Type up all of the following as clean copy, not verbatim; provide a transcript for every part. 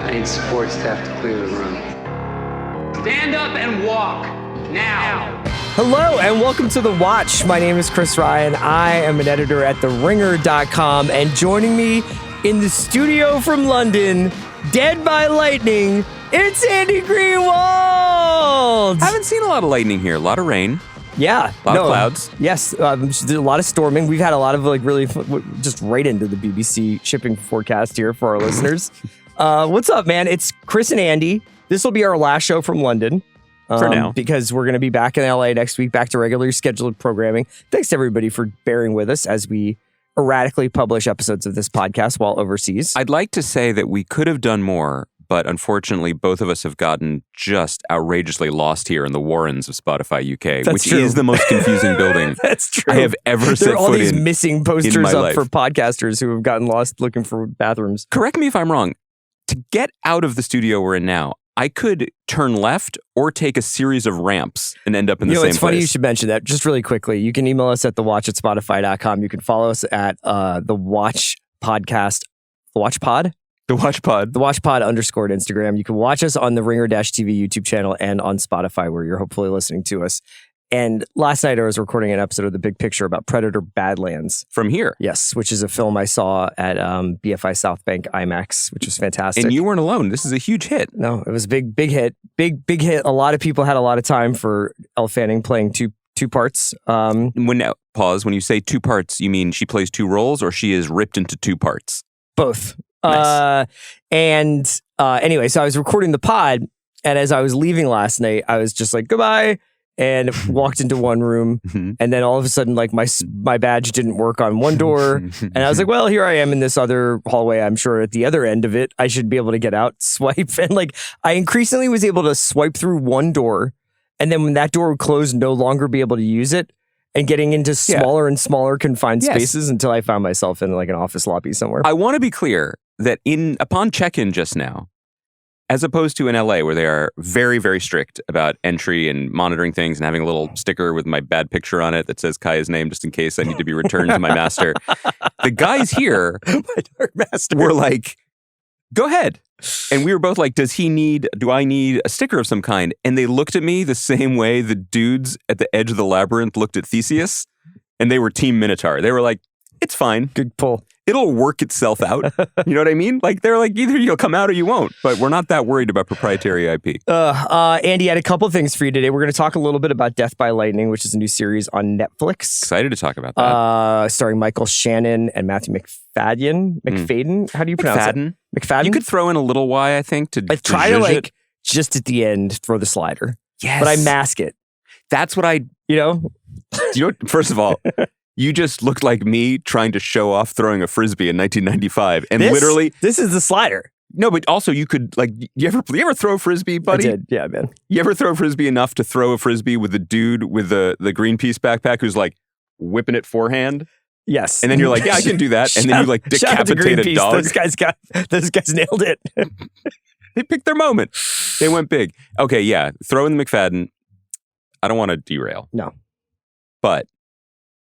I need support staff to clear the room. Stand up and walk, now. Hello and welcome to The Watch. My name is Chris Ryan. I am an editor at TheRinger.com, and joining me in the studio from London, dead by lightning, it's Andy Greenwald. I haven't seen a lot of lightning here. A lot of rain. Yeah. A lot of clouds. Yes. A lot of storming. We've had a lot of really just right into the BBC shipping forecast here for our listeners. What's up, man? It's Chris and Andy. This will be our last show from London. For now. Because we're going to be back in LA next week, back to regularly scheduled programming. Thanks to everybody for bearing with us as we erratically publish episodes of this podcast while overseas. I'd like to say that we could have done more, but unfortunately, both of us have gotten just outrageously lost here in the Warrens of Spotify UK, which is the most confusing building That's true. I have ever set There are all foot these in missing posters my up life. for podcasters who have gotten lost looking for bathrooms. Correct me if I'm wrong. To get out of the studio we're in now, I could turn left or take a series of ramps and end up in the same place. It's funny you should mention that. Just really quickly, you can email us at thewatch@spotify.com. You can follow us at The Watch Podcast, The Watch Pod? The Watch Pod. The Watch Pod _ Instagram. You can watch us on the Ringer-TV YouTube channel and on Spotify, where you're hopefully listening to us. And last night I was recording an episode of The Big Picture about Predator Badlands. From here. Yes, which is a film I saw at BFI South Bank IMAX, which was fantastic. And you weren't alone. This is a huge hit. No, it was a big hit. Big hit. A lot of people had a lot of time for Elle Fanning playing two parts. Pause. When you say two parts, you mean she plays two roles or she is ripped into two parts? Both. Nice. Anyway, so I was recording the pod, and as I was leaving last night, I was just like, goodbye, and walked into one room, and then all of a sudden, like, my badge didn't work on one door, and I was like, well, here I am in this other hallway. I'm sure at the other end of it, I should be able to get out, swipe, and like, I increasingly was able to swipe through one door, and then when that door would close, no longer be able to use it, and getting into smaller and smaller confined spaces until I found myself in like an office lobby somewhere. I want to be clear that upon check-in just now, as opposed to in LA where they are very, very strict about entry and monitoring things and having a little sticker with my bad picture on it that says Kaya's name just in case I need to be returned to my master. The guys here My dark master. were like, go ahead. And we were both like, do I need a sticker of some kind? And they looked at me the same way the dudes at the edge of the labyrinth looked at Theseus, and they were Team Minotaur. They were like, it's fine. Good pull. It'll work itself out. You know what I mean? Like, they're like, either you'll come out or you won't. But we're not that worried about proprietary IP. Andy, I had a couple things for you today. We're going to talk a little bit about Death by Lightning, which is a new series on Netflix. Excited to talk about that. Starring Michael Shannon and Matthew Macfadyen. Macfadyen? How do you pronounce it? Macfadyen? You could throw in a little Y, I think, to I try to, zhuzh like, it. just at the end, throw the slider. Yes. But I mask it, That's what I... you know? First of all... You just looked like me trying to show off throwing a Frisbee in 1995. And literally... This is the slider. No, but also you could, like, you ever throw a Frisbee, buddy? I did, yeah, man. You ever throw a Frisbee enough to throw a Frisbee with the dude with the Greenpeace backpack who's, like, whipping it forehand? Yes. And then you're like, yeah, I can do that. And then you, like, shout out to decapitate a Greenpeace. dog. Those guys nailed it. They picked their moment. They went big. Okay, yeah, throw in the McFadyen. I don't want to derail. No. But...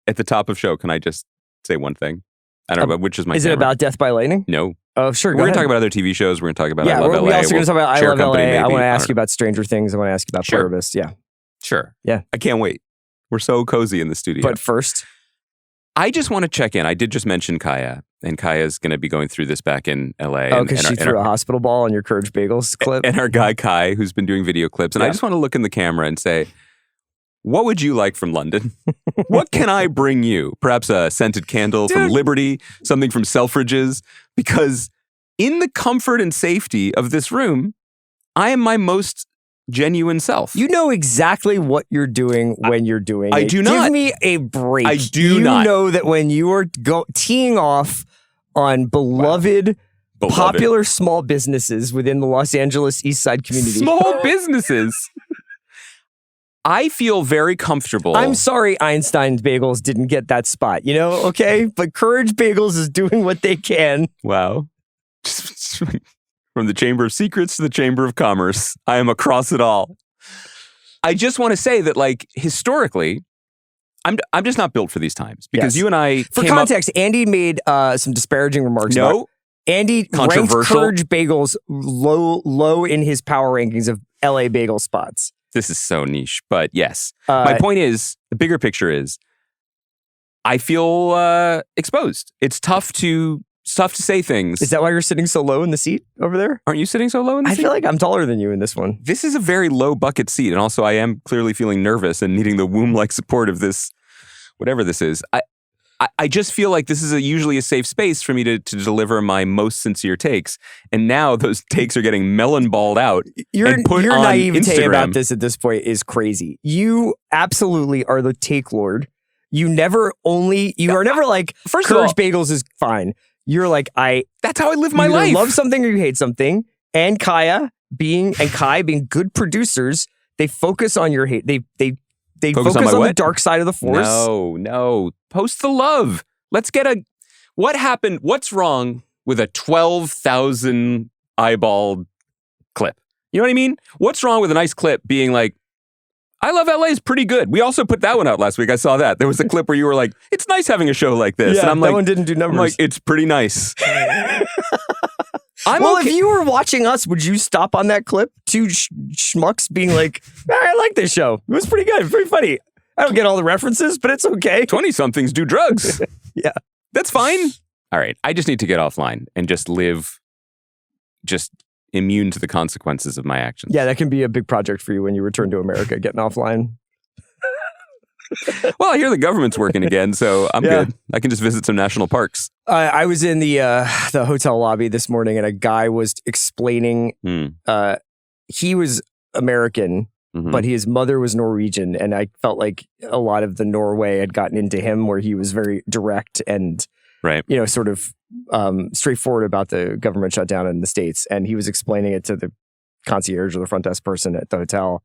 at the top of show, can I just say one thing? I don't know about which is my Is camera. it about Death by Lightning? No. Oh, sure. We're going to talk about other TV shows. We're going to talk about I Love LA. We're also going to talk about I share Love company, LA. I maybe. want to ask don't you about Stranger Things. I want to ask you about Sure. Pluribus. Yeah. Sure. Yeah. I can't wait. We're so cozy in the studio. But first, I just want to check in. I did just mention Kaya, and Kaya's going to be going through this back in LA. oh, because she threw a hospital ball on your Courage Bagels clip. And our guy Kai, who's been doing video clips. And I just want to look in the camera and say, what would you like from London? What can I bring you? Perhaps a scented candle from Liberty, something from Selfridges, because in the comfort and safety of this room, I am my most genuine self. You know exactly what you're doing when you're doing it. I do not. Give me a break. I do not. You know that when you are teeing off on beloved, popular small businesses within the Los Angeles East Side community. Small businesses. I feel very comfortable. I'm sorry Einstein's Bagels didn't get that spot, you know, okay? But Courage Bagels is doing what they can. Wow. From the Chamber of Secrets to the Chamber of Commerce, I am across it all. I just want to say that, like, historically, I'm just not built for these times because you and I for context, Andy made some disparaging remarks. No, Andy ranked controversial. Courage Bagels low in his power rankings of LA bagel spots. This is so niche, but yes. My point is, the bigger picture is, I feel exposed. It's tough to say things. Is that why you're sitting so low in the seat over there? Aren't you sitting so low in the seat? I feel like I'm taller than you in this one. This is a very low bucket seat, and also I am clearly feeling nervous and needing the womb-like support of this, whatever this is. I just feel like this is usually a safe space for me to deliver my most sincere takes, and now those takes are getting melon-balled out and put your on naivete Instagram. about this at this point is crazy. You absolutely are the take lord. You are never like, First of all, Courage Bagels is fine. You're like, that's how I live my you life. either love something or you hate something. And Kai being good producers, they focus on your hate. They focus on the dark side of the force. No. Post the love. Let's get what happened? What's wrong with a 12,000 eyeball clip? You know what I mean? What's wrong with a nice clip being like, I Love LA is pretty good. We also put that one out last week. I saw that. There was a clip where you were like, it's nice having a show like this. Yeah, and I'm that like, one didn't do numbers. I'm like, it's pretty nice. If you were watching us, would you stop on that clip? Two schmucks being like, I like this show. It was pretty good. Pretty funny. I don't get all the references, but it's okay. 20-somethings do drugs. Yeah. That's fine. All right. I just need to get offline and just live immune to the consequences of my actions. Yeah, that can be a big project for you when you return to America, getting offline. Well, I hear the government's working again, so I'm good. I can just visit some national parks. I was in the hotel lobby this morning, and a guy was explaining he was American, but his mother was Norwegian, and I felt like a lot of the Norway had gotten into him, where he was very direct and sort of straightforward about the government shutdown in the States. And he was explaining it to the concierge or the front desk person at the hotel.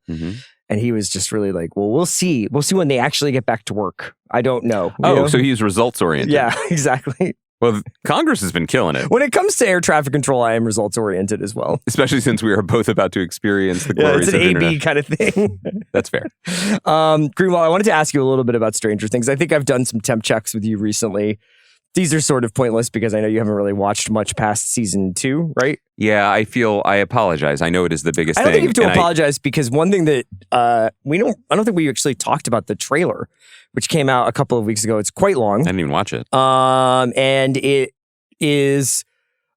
And he was just really like, well, we'll see. We'll see when they actually get back to work. I don't know. So he's results oriented. Yeah, exactly. Well, Congress has been killing it. When it comes to air traffic control, I am results oriented as well. Especially since we are both about to experience the glories it's an of A-B internet. kind of thing. That's fair. Greenwald, I wanted to ask you a little bit about Stranger Things. I think I've done some temp checks with you recently. These are sort of pointless because I know you haven't really watched much past season 2, right? Yeah, I apologize. I know it is the biggest thing. I don't think you have to apologize because one thing that I don't think we actually talked about the trailer, which came out a couple of weeks ago. It's quite long. I didn't even watch it. And it is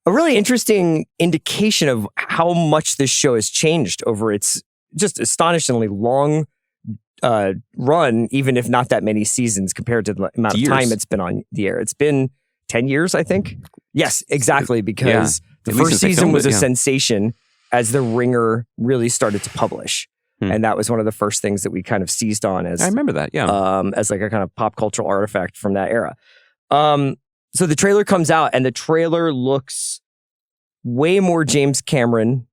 a really interesting indication of how much this show has changed over its just astonishingly long run, even if not that many seasons compared to the amount of time it's been on the air. It's been 10 years, I think. Yes, exactly, because the first season was a sensation as The Ringer really started to publish. And that was one of the first things that we kind of seized on as... I remember that, as like a kind of pop cultural artifact from that era. So the trailer comes out, and the trailer looks way more James Cameron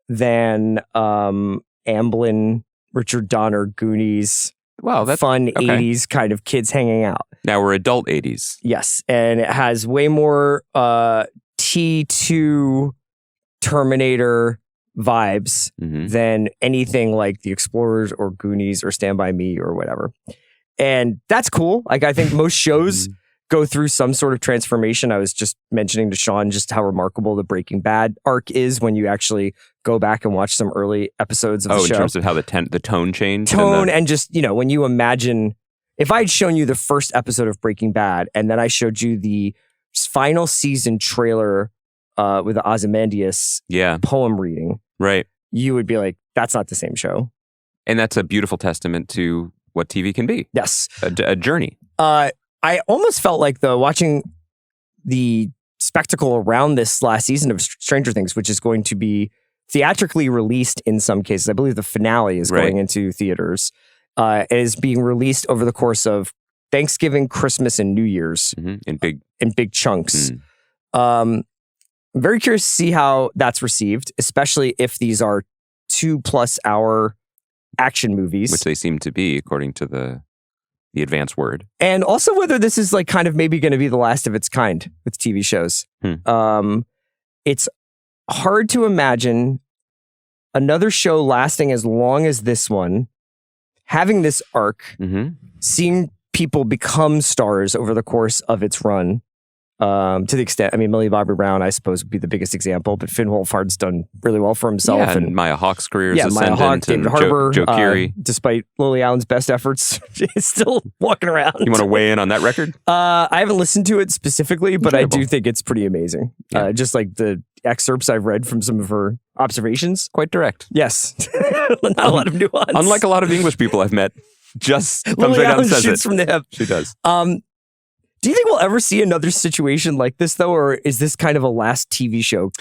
than Amblin, Richard Donner, Goonies. Wow, that's fun 80s kind of kids hanging out. Now we're adult 80s. Yes, and it has way more T2 Terminator vibes than anything like The Explorers or Goonies or Stand By Me or whatever. And that's cool. Like, I think most shows go through some sort of transformation. I was just mentioning to Sean just how remarkable the Breaking Bad arc is when you actually go back and watch some early episodes of the show. In terms of how the tone changed? And just, when you imagine, if I had shown you the first episode of Breaking Bad and then I showed you the final season trailer with the Ozymandias poem reading, right, you would be like, that's not the same show. And that's a beautiful testament to what TV can be. Yes. A journey. I almost felt like watching the spectacle around this last season of Stranger Things, which is going to be theatrically released in some cases. I believe the finale is going into theaters. Is being released over the course of Thanksgiving, Christmas, and New Year's in big chunks. I'm very curious to see how that's received, especially if these are 2+ hour action movies, which they seem to be, according to the advance word. And also whether this is like kind of maybe going to be the last of its kind with TV shows. It's hard to imagine another show lasting as long as this one, having this arc, seeing people become stars over the course of its run, To the extent, I mean, Millie Bobby Brown, I suppose, would be the biggest example, but Finn Wolfhard's done really well for himself. Yeah, and Maya Hawke's career is Maya ascendant. Hawke, David Harbour, Joe Keery. Despite Lily Allen's best efforts, is still walking around. You want to weigh in on that record? I haven't listened to it specifically, but I do think it's pretty amazing. Yeah. Just like the excerpts I've read from some of her observations. Quite direct. Yes. Not a lot of nuance. Unlike a lot of English people I've met, just comes Lily right out Allen and says shoots it. from the hip. She does. Do you think we'll ever see another situation like this, though, or is this kind of a last TV show?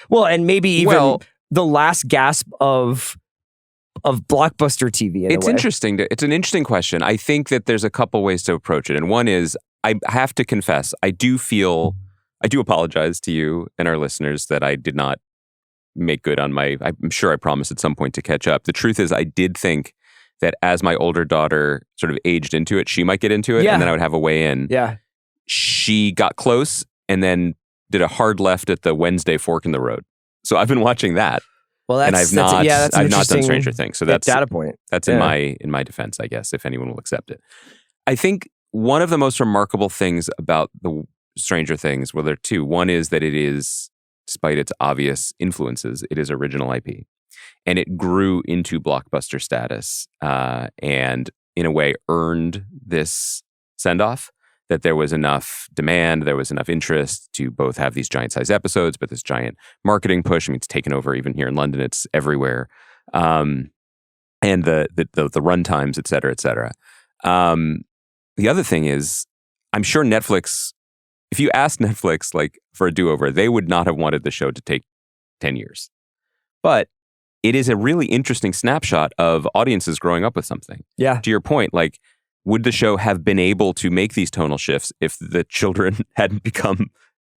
Well, and maybe even the last gasp of blockbuster TV. It's interesting. It's an interesting question. I think that there's a couple ways to approach it, and one is I have to confess I do apologize to you and our listeners that I did not make good on I'm sure I promised at some point to catch up. The truth is I did think that as my older daughter sort of aged into it, she might get into it, and then I would have a way in. Yeah. She got close and then did a hard left at the Wednesday fork in the road. So I've been watching that. Well, I've not done Stranger Things. So that's data point. That's in my defense, I guess, if anyone will accept it. I think one of the most remarkable things about the Stranger Things, well, there are two. One is that it is, despite its obvious influences, it is original IP. And it grew into blockbuster status and in a way earned this send-off, that there was enough demand, there was enough interest to both have these giant-sized episodes, but this giant marketing push. I mean, it's taken over even here in London. It's everywhere. And the run times, et cetera, et cetera. The other thing is, I'm sure Netflix, if you asked Netflix like for a do-over, they would not have wanted the show to take 10 years. But it is a really interesting snapshot of audiences growing up with something. Yeah. To your point, like, would the show have been able to make these tonal shifts if the children hadn't become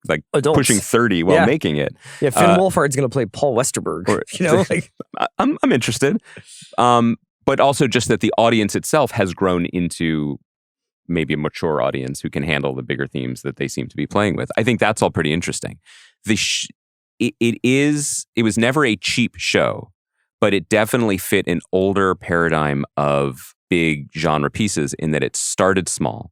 like adults pushing 30 while making it? Yeah, Finn Wolfhard's going to play Paul Westerberg. I'm interested. But also just that the audience itself has grown into maybe a mature audience who can handle the bigger themes that they seem to be playing with. I think that's all pretty interesting. It was never a cheap show, but it definitely fit an older paradigm of big genre pieces in that it started small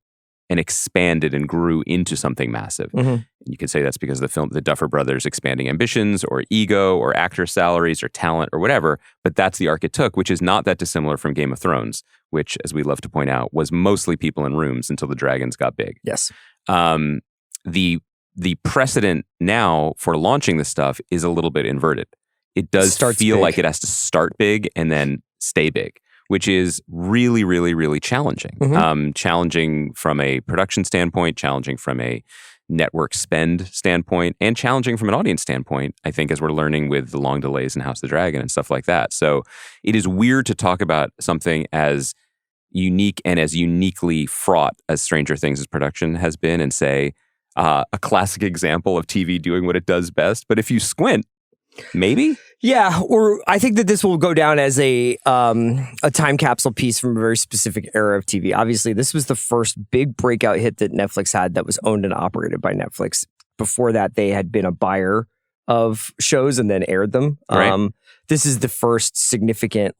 and expanded and grew into something massive. Mm-hmm. You could say that's because of the Duffer Brothers' expanding ambitions or ego or actor salaries or talent or whatever, but that's the arc it took, which is not that dissimilar from Game of Thrones, which, as we love to point out, was mostly people in rooms until the dragons got big. Yes. The precedent now for launching this stuff is a little bit inverted. It does feel like it has to start big and then stay big, which is really, really, really challenging. Mm-hmm. Challenging from a production standpoint, challenging from a network spend standpoint, and challenging from an audience standpoint, I think, as we're learning with the long delays in House of the Dragon and stuff like that. So it is weird to talk about something as unique and as uniquely fraught as Stranger Things' production has been and say, a classic example of TV doing what it does best. But if you squint, maybe? Yeah, or I think that this will go down as a time capsule piece from a very specific era of TV. Obviously, this was the first big breakout hit that Netflix had that was owned and operated by Netflix. Before that, they had been a buyer of shows and then aired them. Right. This is the first significant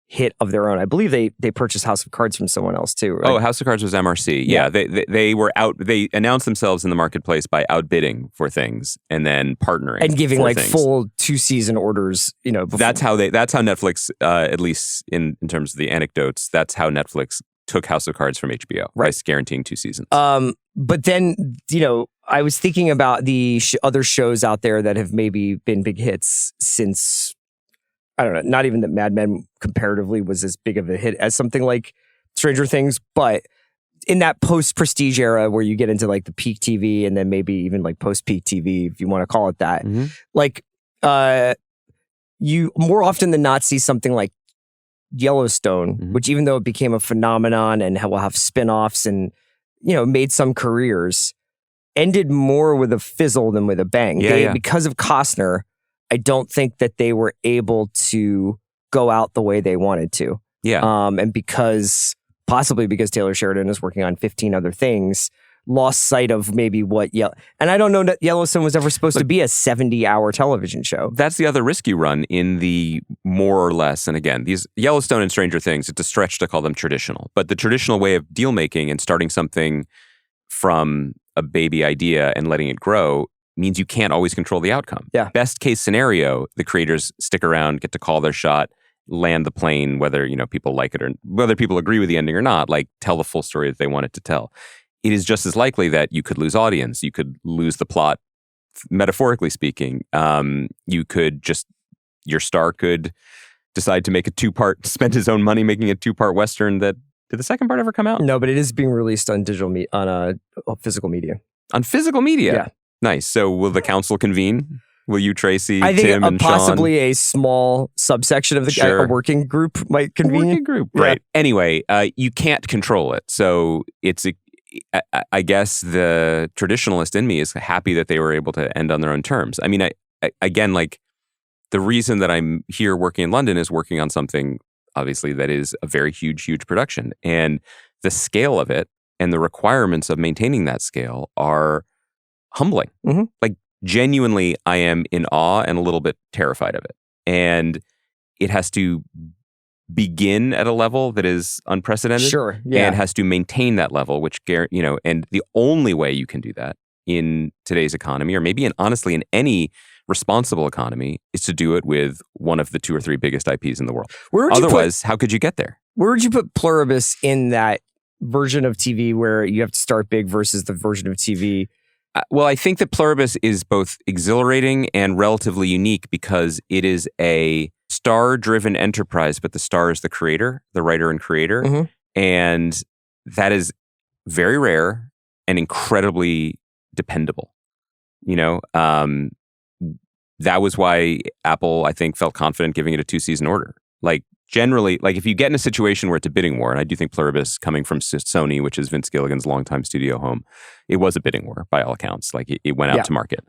hit of their own. I believe they purchased House of Cards from someone else too, right? Oh, House of Cards was MRC. Yeah, they were out. They announced themselves in the marketplace by outbidding for things and then partnering and giving for things. Full 2-season orders. Before. That's how Netflix, at least in terms of the anecdotes, that's how Netflix took House of Cards from HBO, right? By guaranteeing 2 seasons. But then I was thinking about the other shows out there that have maybe been big hits since. I don't know, not even that Mad Men comparatively was as big of a hit as something like Stranger Things, but in that post-Prestige era where you get into the peak TV and then maybe even post-peak TV, if you want to call it that, mm-hmm. You more often than not see something like Yellowstone, mm-hmm. which even though it became a phenomenon and will have spin-offs and, made some careers, ended more with a fizzle than with a bang. Because of Costner, I don't think that they were able to go out the way they wanted to. Yeah. And possibly because Taylor Sheridan is working on 15 other things, lost sight of maybe and I don't know that Yellowstone was ever supposed to be a 70-hour television show. That's the other risk you run in the more or less, and again, these Yellowstone and Stranger Things, it's a stretch to call them traditional, but the traditional way of deal making and starting something from a baby idea and letting it grow means you can't always control the outcome. Yeah. Best case scenario, the creators stick around, get to call their shot, land the plane, whether, people like it or whether people agree with the ending or not, like tell the full story that they want it to tell. It is just as likely that you could lose audience. You could lose the plot, metaphorically speaking. Your star could decide to make a 2-part, spend his own money making a 2-part Western that, did the second part ever come out? No, but it is being released on physical media. On physical media? Yeah. Nice. So will the council convene? Will you, Tracy, I think Tim, and possibly Sean? a small subsection of the a working group might convene. Working group, right. Yeah. Anyway, you can't control it. So I guess the traditionalist in me is happy that they were able to end on their own terms. I mean, again, like the reason that I'm here working in London is working on something, obviously, that is a very huge production. And the scale of it and the requirements of maintaining that scale are humbling. Mm-hmm. Like, genuinely, I am in awe and a little bit terrified of it. And it has to begin at a level that is unprecedented. Sure, yeah. And has to maintain that level, which, and the only way you can do that in today's economy, or maybe honestly in any responsible economy, is to do it with one of the 2 or 3 biggest IPs in the world. Otherwise, how could you get there? Where would you put Pluribus in that version of TV where you have to start big versus the version of TV? Well, I think that Pluribus is both exhilarating and relatively unique because it is a star-driven enterprise, but the star is the creator, the writer and creator. Mm-hmm. And that is very rare and incredibly dependable. That was why Apple, I think, felt confident giving it a 2-season order. Like, generally, like if you get in a situation where it's a bidding war, and I do think Pluribus, coming from Sony, which is Vince Gilligan's longtime studio home, it was a bidding war by all accounts. Like it went out to market.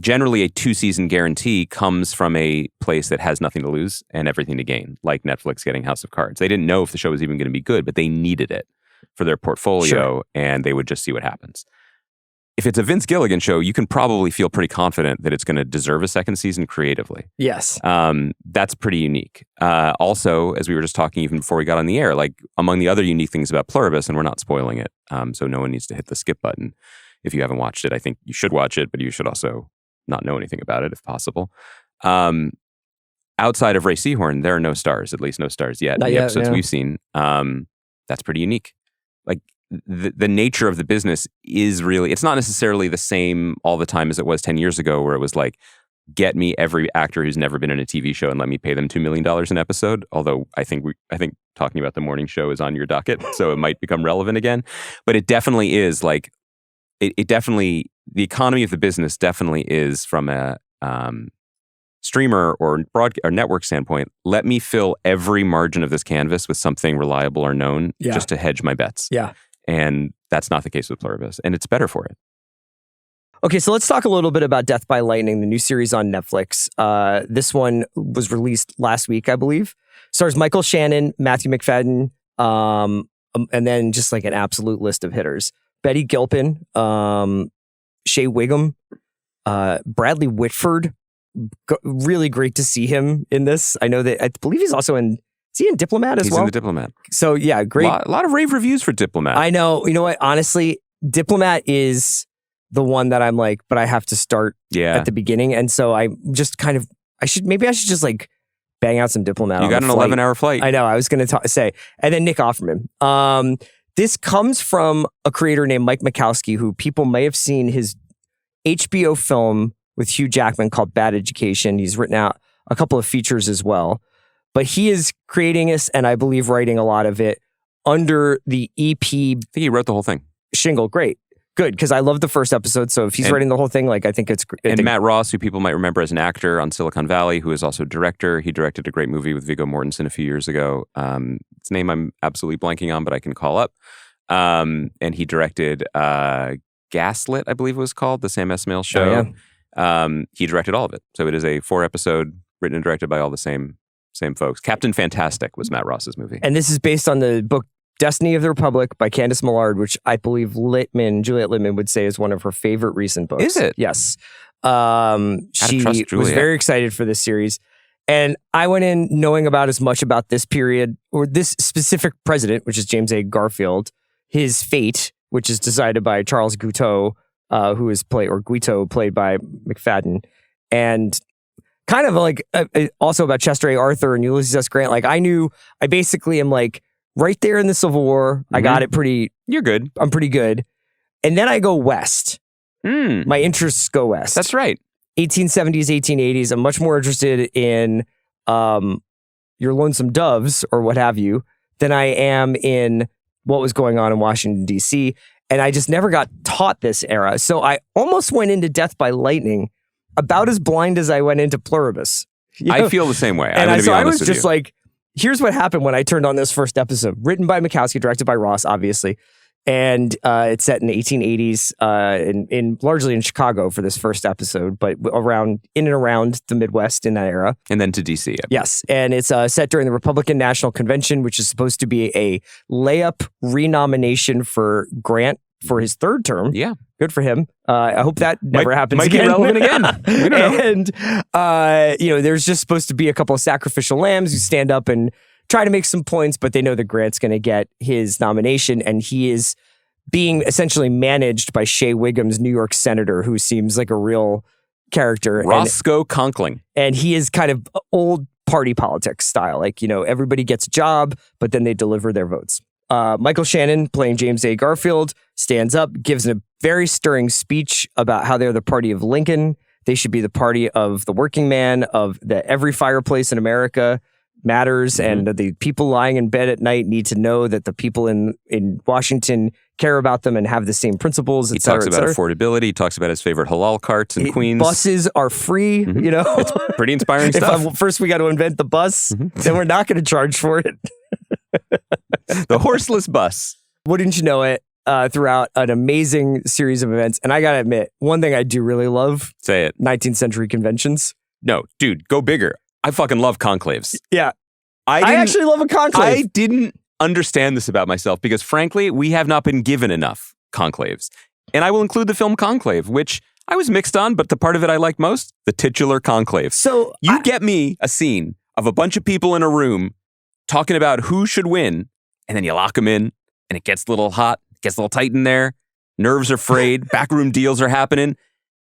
Generally, a 2-season guarantee comes from a place that has nothing to lose and everything to gain, like Netflix getting House of Cards. They didn't know if the show was even going to be good, but they needed it for their portfolio, and they would just see what happens. If it's a Vince Gilligan show, you can probably feel pretty confident that it's going to deserve a second season creatively. Yes. That's pretty unique. Also, as we were just talking even before we got on the air, like among the other unique things about Pluribus, and we're not spoiling it, so no one needs to hit the skip button. If you haven't watched it, I think you should watch it, but you should also not know anything about it if possible. Outside of Ray Seahorn, there are no stars, at least no stars yet. Not in the yet, episodes yeah. we've seen, that's pretty unique. Like, the nature of the business is really, it's not necessarily the same all the time as it was 10 years ago, where it was like, get me every actor who's never been in a TV show and let me pay them $2 million an episode. Although I think talking about the morning show is on your docket, so it might become relevant again. But it definitely is like, it definitely, the economy of the business definitely is from a streamer or network standpoint. Let me fill every margin of this canvas with something reliable or known just to hedge my bets. Yeah. And that's not the case with Pluribus, and it's better for it. Okay, so let's talk a little bit about Death by Lightning, the new series on Netflix. This one was released last week, I believe. Stars Michael Shannon, Matthew Macfadyen, and then just like an absolute list of hitters. Betty Gilpin, Shea Wiggum, Bradley Whitford. Really great to see him in this. I believe he's also in... Is he in Diplomat as well? He's in The Diplomat. So yeah, great. A lot of rave reviews for Diplomat. I know. You know what? Honestly, Diplomat is the one that I'm like, but I have to start at the beginning. And so I just kind of, I should just like bang out some Diplomat. You got an 11-hour flight. I know. I was going to say. And then Nick Offerman. This comes from a creator named Mike Makowski, who people may have seen his HBO film with Hugh Jackman called Bad Education. He's written out a couple of features as well. But he is creating this, and I believe writing a lot of it under the EP. I think he wrote the whole thing. Shingle. Great. Good, because I love the first episode. So if he's writing the whole thing, like I think it's great. And Matt Ross, who people might remember as an actor on Silicon Valley, who is also a director. He directed a great movie with Viggo Mortensen a few years ago. His name I'm absolutely blanking on, but I can call up. And he directed Gaslit, I believe it was called, the Sam Esmail show. Oh, yeah. He directed all of it. So it is a 4-episode written and directed by all the same folks. Captain Fantastic was Matt Ross's movie. And this is based on the book Destiny of the Republic by Candice Millard, which I believe Juliet Littman would say is one of her favorite recent books. Is it? Yes. She was very excited for this series. And I went in knowing about as much about this period or this specific president, which is James A. Garfield, his fate, which is decided by Charles Guiteau, Guiteau, played by Macfadyen. And kind of like also about Chester A. Arthur and Ulysses S. Grant. Like I basically am like right there in the Civil War. I got it pretty. You're good. I'm pretty good. And then I go west. My interests go west. That's right. 1870s, 1880s. I'm much more interested in Your Lonesome Doves or what have you than I am in what was going on in Washington, D.C. And I just never got taught this era. So I almost went into Death by Lightning about as blind as I went into Pluribus. I feel the same way. And I was just like, here's what happened when I turned on this first episode. Written by Mikowski, directed by Ross, obviously. And it's set in the 1880s, in largely in Chicago for this first episode, but in and around the Midwest in that era. And then to DC. Yeah. Yes. And it's set during the Republican National Convention, which is supposed to be a layup renomination for Grant for his third term. Yeah. Good for him. I hope that never happens might again. Be relevant again. We don't know. And, there's just supposed to be a couple of sacrificial lambs who stand up and try to make some points, but they know that Grant's going to get his nomination, and he is being essentially managed by Shea Whigham's New York senator, who seems like a real character. Roscoe Conkling. And he is kind of old party politics style. Like, everybody gets a job, but then they deliver their votes. Michael Shannon, playing James A. Garfield, stands up, gives a very stirring speech about how they're the party of Lincoln. They should be the party of the working man, of every fireplace in America matters, and the people lying in bed at night need to know that the people in Washington care about them and have the same principles. He talks about affordability. He talks about his favorite halal carts in Queens. Buses are free, It's pretty inspiring stuff. First, we got to invent the bus, then we're not going to charge for it. The horseless bus. Wouldn't you know it? Throughout an amazing series of events. And I got to admit, one thing I do really love. Say it. 19th century conventions. No, dude, go bigger. I fucking love conclaves. Yeah. I actually love a conclave. I didn't understand this about myself because, frankly, we have not been given enough conclaves. And I will include the film Conclave, which I was mixed on, but the part of it I liked most, the titular conclave. So you get me a scene of a bunch of people in a room talking about who should win, and then you lock them in, and it gets a little hot, gets a little tight in there, nerves are frayed, backroom deals are happening,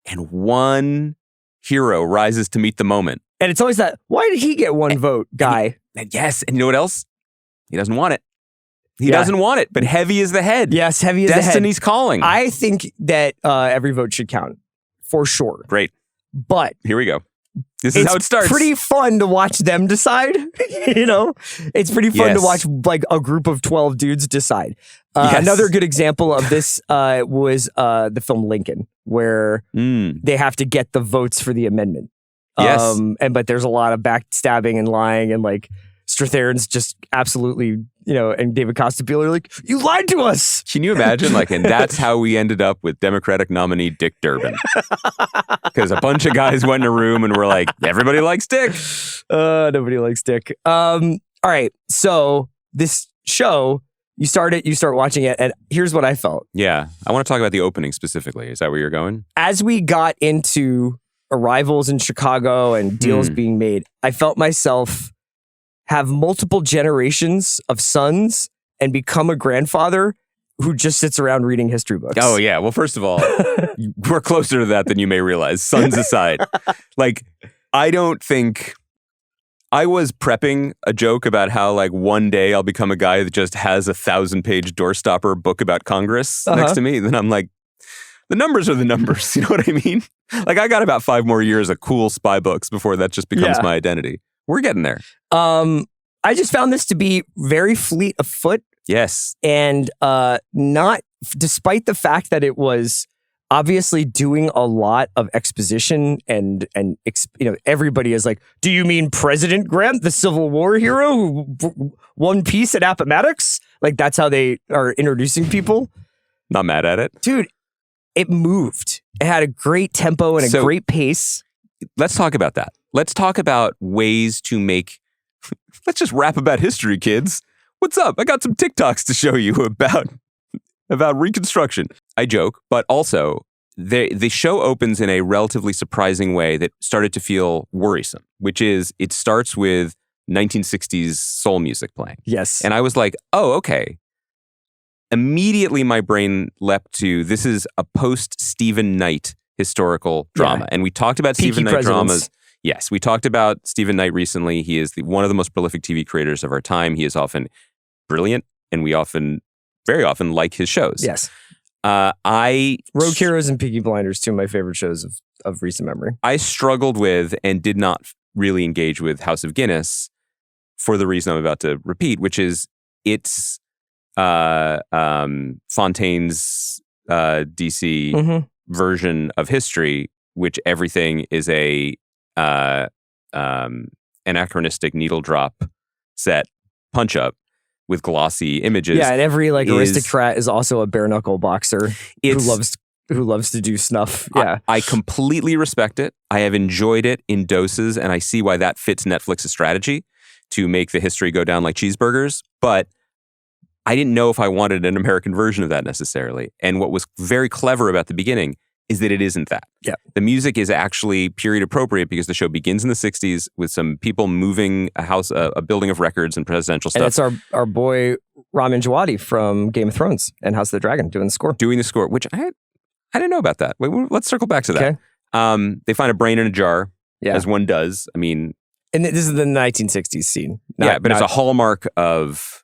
and one hero rises to meet the moment. And it's always that, why did he get one vote guy? Yes. And you know what else? He doesn't want it. He doesn't want it, but heavy is the head. Yes, heavy is the head. Destiny's calling. I think that every vote should count, for sure. Great. But here we go. This is how it starts. It's pretty fun to watch them decide. It's pretty fun to watch like a group of 12 dudes decide. Another good example of this was the film Lincoln, where they have to get the votes for the amendment. Yes. But there's a lot of backstabbing and lying, and like Strathairn's just absolutely, and David Costabilio are like, you lied to us. Can you imagine? And that's how we ended up with Democratic nominee Dick Durbin. Because a bunch of guys went in a room and were like, everybody likes Dick. Nobody likes Dick. All right. So this show, you start watching it, and here's what I felt. Yeah. I want to talk about the opening specifically. Is that where you're going? As we got into arrivals in Chicago and deals being made, I felt myself have multiple generations of sons and become a grandfather who just sits around reading history books. Oh, yeah. Well, first of all, we're closer to that than you may realize, sons aside. I don't think... I was prepping a joke about how, one day I'll become a guy that just has a 1,000-page doorstopper book about Congress next to me. Then I'm like, the numbers are the numbers. You know what I mean? I got about 5 more years of cool spy books before that just becomes my identity. We're getting there. I just found this to be very fleet of foot. Yes. And not, despite the fact that it was obviously doing a lot of exposition and everybody is like, do you mean President Grant, the Civil War hero who won peace at Appomattox? That's how they are introducing people. Not mad at it. Dude, it moved. It had a great tempo and a great pace. Let's talk about that. Let's talk about ways to make... Let's just rap about history, kids. What's up? I got some TikToks to show you about Reconstruction. I joke, but also the show opens in a relatively surprising way that started to feel worrisome, which is it starts with 1960s soul music playing. Yes. And I was like, oh, okay. immediately my brain leapt to, this is a post-Stephen Knight historical drama. And we talked about Peaky Stephen Knight Presidents. dramas. Yes, we talked about Stephen Knight recently. He is one of the most prolific TV creators of our time. He is often brilliant, and we very often like his shows. Yes. Road Heroes and Peaky Blinders, two of my favorite shows of recent memory. I struggled with and did not really engage with House of Guinness for the reason I'm about to repeat, which is it's Fontaine's DC version of history, which everything is a anachronistic needle drop set punch up with glossy images. Yeah, and every aristocrat is also a bare knuckle boxer who loves to do snuff. Yeah, I completely respect it. I have enjoyed it in doses, and I see why that fits Netflix's strategy to make the history go down like cheeseburgers. But I didn't know if I wanted an American version of that necessarily. And what was very clever about the beginning is that it isn't that. Yeah. The music is actually period appropriate because the show begins in the 60s with some people moving a building of records and presidential stuff. And it's our boy Ramin Djawadi from Game of Thrones and House of the Dragon doing the score. Which I didn't know about that. Wait, let's circle back to that. Okay. They find a brain in a jar, as one does. I mean... And this is the 1960s scene. But it's a hallmark of...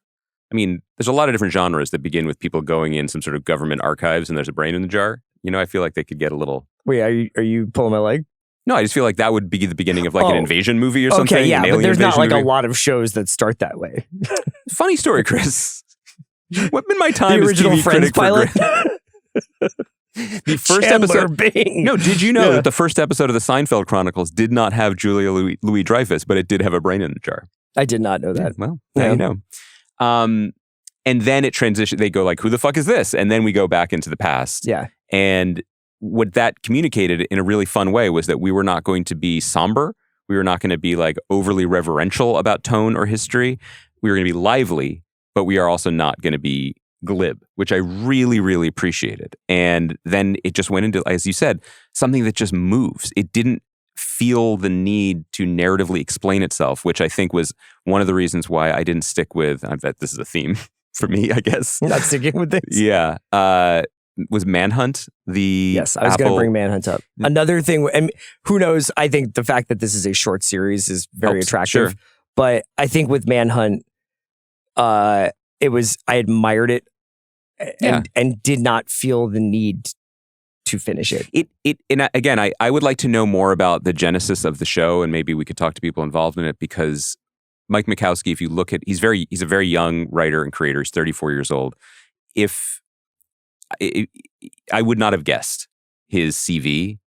I mean, there's a lot of different genres that begin with people going in some sort of government archives and there's a brain in the jar. You know, I feel like they could get a little... Wait, are you pulling my leg? No, I just feel like that would be the beginning of an invasion movie or something. Okay, yeah, but there's not movie. a lot of shows that start that way. Funny story, Chris. What in my time the original as TV Friends critic pilot? The first Chandler episode... Bing. No, did you know that the first episode of the Seinfeld Chronicles did not have Julia Louis-Dreyfus, but it did have a brain in the jar? I did not know that. Well, now you know. And then it transitioned. They go who the fuck is this? And then we go back into the past. Yeah. And what that communicated in a really fun way was that we were not going to be somber. We were not going to be overly reverential about tone or history. We were going to be lively, but we are also not going to be glib, which I really, really appreciated. And then it just went into, as you said, something that just moves. It didn't feel the need to narratively explain itself, which I think was one of the reasons why I didn't stick with, I bet this is a theme for me, I guess. Not sticking with this? Yeah. Was Manhunt Yes, I was going to bring Manhunt up. Another thing, and who knows, I think the fact that this is a short series is very attractive. Sure. But I think with Manhunt, I admired it and did not feel the need to finish it. And again, I would like to know more about the genesis of the show, and maybe we could talk to people involved in it, because Mike Mikowski, if you look at, he's a very young writer and creator. He's 34 years old. I would not have guessed his CV,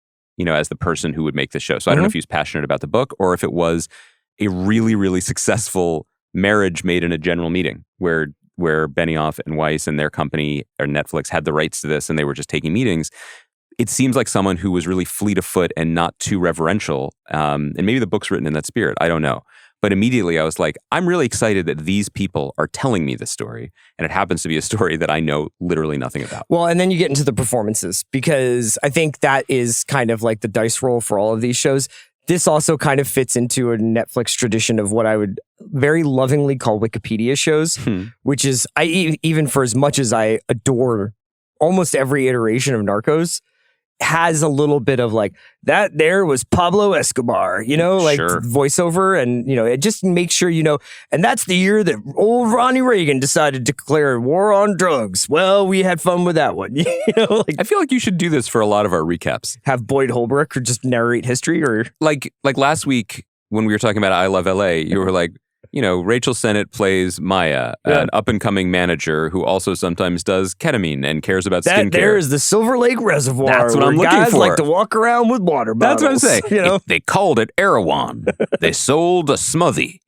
as the person who would make the show. So I don't know if he was passionate about the book or if it was a really, really successful marriage made in a general meeting where Benioff and Weiss and their company or Netflix had the rights to this and they were just taking meetings. It seems like someone who was really fleet of foot and not too reverential. And maybe the book's written in that spirit. I don't know. But immediately I was like, I'm really excited that these people are telling me this story. And it happens to be a story that I know literally nothing about. Well, and then you get into the performances, because I think that is kind of the dice roll for all of these shows. This also kind of fits into a Netflix tradition of what I would very lovingly call Wikipedia shows, which is, even for as much as I adore almost every iteration of Narcos, has a little bit of that there was Pablo Escobar, Sure. voiceover, and it just makes sure and that's the year that old Ronnie Reagan decided to declare war on drugs. Well, we had fun with that one. I feel like you should do this for a lot of our recaps. Have Boyd Holbrook or just narrate history, or like last week when we were talking about I Love LA, you were like, Rachel Sennett plays Maya, an up-and-coming manager who also sometimes does ketamine and cares about skincare. There is the Silver Lake Reservoir. That's what I'm looking guys for. Like to walk around with water bottles. That's what I'm saying. They called it Erewhon. They sold a smoothie.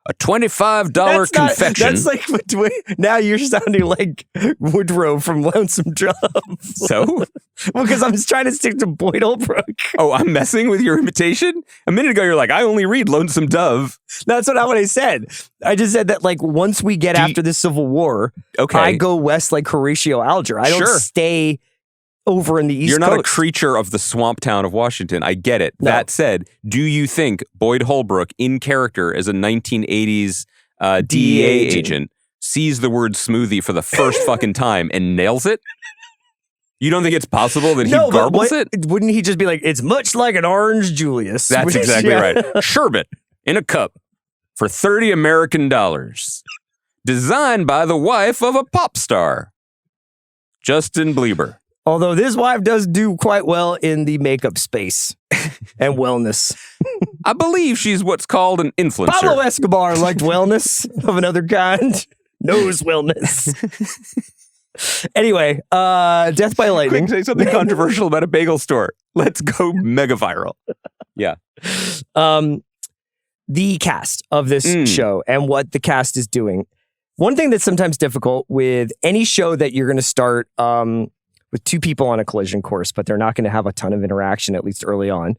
A $25 confection. That's now you're sounding like Woodrow from Lonesome Dove. So? Well, because I'm just trying to stick to Boyd Holbrook. Oh, I'm messing with your imitation? A minute ago, you're like, I only read Lonesome Dove. That's not what I said. I just said that once we get after the Civil War, I go west like Horatio Alger. I don't stay over in the East You're Coast. not a creature of the swamp town of Washington. I get it. No. That said, do you think Boyd Holbrook in character as a 1980s DEA agent sees the word smoothie for the first fucking time and nails it? You don't think it's possible that he garbles it? Wouldn't he just be like, it's much like an orange Julius? That's exactly right. Sherbet in a cup for $30 American. Designed by the wife of a pop star, Justin Bieber. Although this wife does do quite well in the makeup space and wellness. I believe she's what's called an influencer. Pablo Escobar liked wellness of another kind. Knows wellness. Anyway, Death by Lightning. Quick, say something controversial about a bagel store. Let's go mega viral. Yeah. The cast of this show and what the cast is doing. One thing that's sometimes difficult with any show that you're going to start with two people on a collision course, but they're not going to have a ton of interaction, at least early on,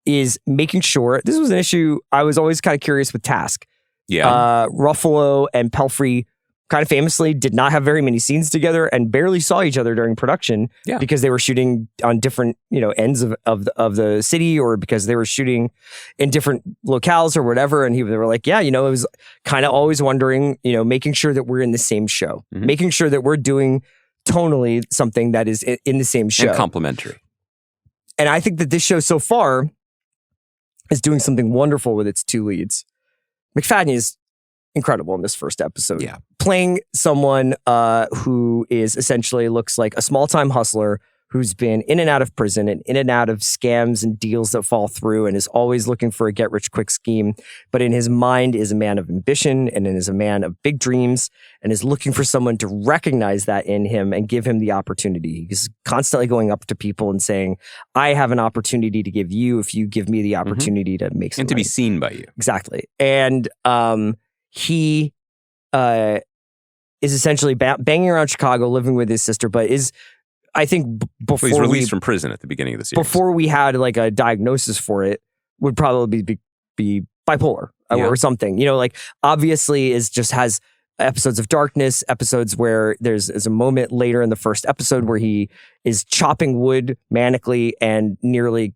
is making sure. This was an issue I was always kind of curious with Task. Yeah. Ruffalo and Pelfrey kind of famously did not have very many scenes together and barely saw each other during production because they were shooting on different, ends of the city, or because they were shooting in different locales or whatever. And they were like, it was kind of always wondering, making sure that we're in the same show, making sure that we're doing tonally something that is in the same show. And complementary. And I think that this show so far is doing something wonderful with its two leads. Macfadyen is incredible in this first episode. Yeah. Playing someone who is essentially looks like a small-time hustler who's been in and out of prison and in and out of scams and deals that fall through and is always looking for a get-rich-quick scheme, but in his mind is a man of ambition and is a man of big dreams and is looking for someone to recognize that in him and give him the opportunity. He's constantly going up to people and saying, I have an opportunity to give you if you give me the opportunity to make some and to money. be seen by you. Exactly. And he is essentially banging around Chicago, living with his sister, but is, I think, before he's released from prison at the beginning of the series. Before we had like a diagnosis for it, would probably be bipolar or something. Obviously has episodes of darkness, episodes where there's a moment later in the first episode where he is chopping wood manically and nearly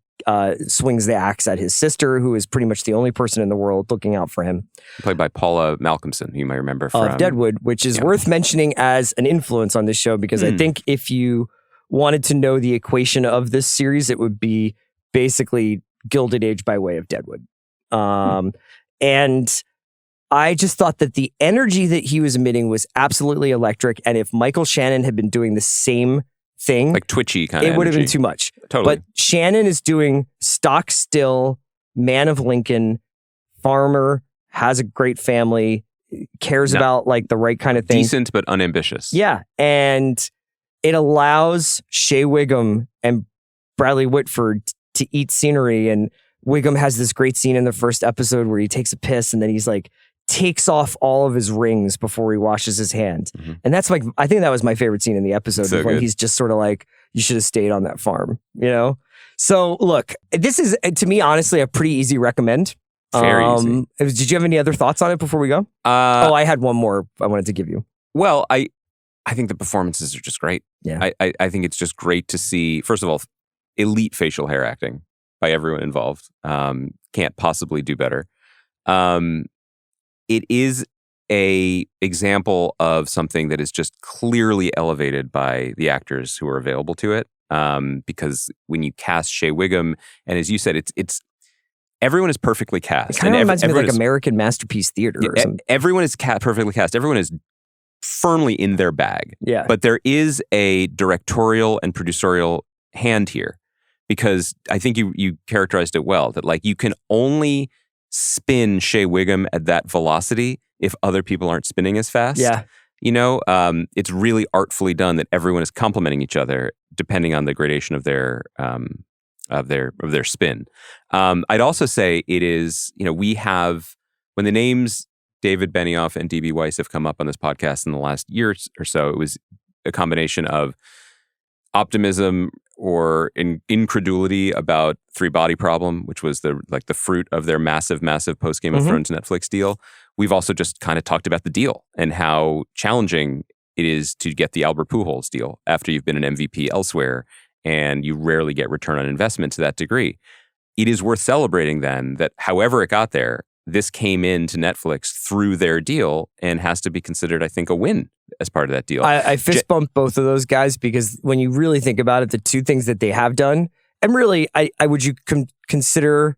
swings the axe at his sister, who is pretty much the only person in the world looking out for him. Played by Paula Malcolmson, who you might remember from of Deadwood, which is worth mentioning as an influence on this show, because I think if you wanted to know the equation of this series, it would be basically Gilded Age by way of Deadwood. And I just thought that the energy that he was emitting was absolutely electric. And if Michael Shannon had been doing the same thing, like twitchy kind of it would have been too much. Totally. But Shannon is doing stock still, man of Lincoln, farmer, has a great family, cares about like the right kind of thing. Decent but unambitious. Yeah. And it allows Shea Wiggum and Bradley Whitford to eat scenery. And Wiggum has this great scene in the first episode where he takes a piss and then he's like, takes off all of his rings before he washes his hand. And that's like, I think that was my favorite scene in the episode, So when good. he's just sort of like, you should have stayed on that farm, So look, this is, to me, honestly, a pretty easy recommend. Very easy. Did you have any other thoughts on it before we go? I had one more I wanted to give you. Well, I think the performances are just great. Yeah. I think it's just great to see, first of all, elite facial hair acting by everyone involved. Can't possibly do better. It is a example of something that is just clearly elevated by the actors who are available to it. Because when you cast Shea Wiggum, and as you said, it's everyone is perfectly cast. It kind of reminds me of like American Masterpiece Theater or something. Everyone is perfectly cast. Everyone is firmly in their bag. Yeah. But there is a directorial and producerial hand here, because I think you characterized it well, that like you can only spin Shea Wiggum at that velocity if other people aren't spinning as fast. Yeah. It's really artfully done that everyone is complementing each other depending on the gradation of their spin. I'd also say it is, we have, when the names David Benioff and D.B. Weiss have come up on this podcast in the last year or so, it was a combination of optimism or incredulity about Three Body Problem, which was the fruit of their massive post Game of Thrones Netflix deal. We've also just kind of talked about the deal and how challenging it is to get the Albert Pujols deal after you've been an MVP elsewhere and you rarely get return on investment to that degree. It is worth celebrating then that however it got there, this came into Netflix through their deal and has to be considered, I think, a win as part of that deal. I fist bump both of those guys because when you really think about it, the two things that they have done, and really, I would you consider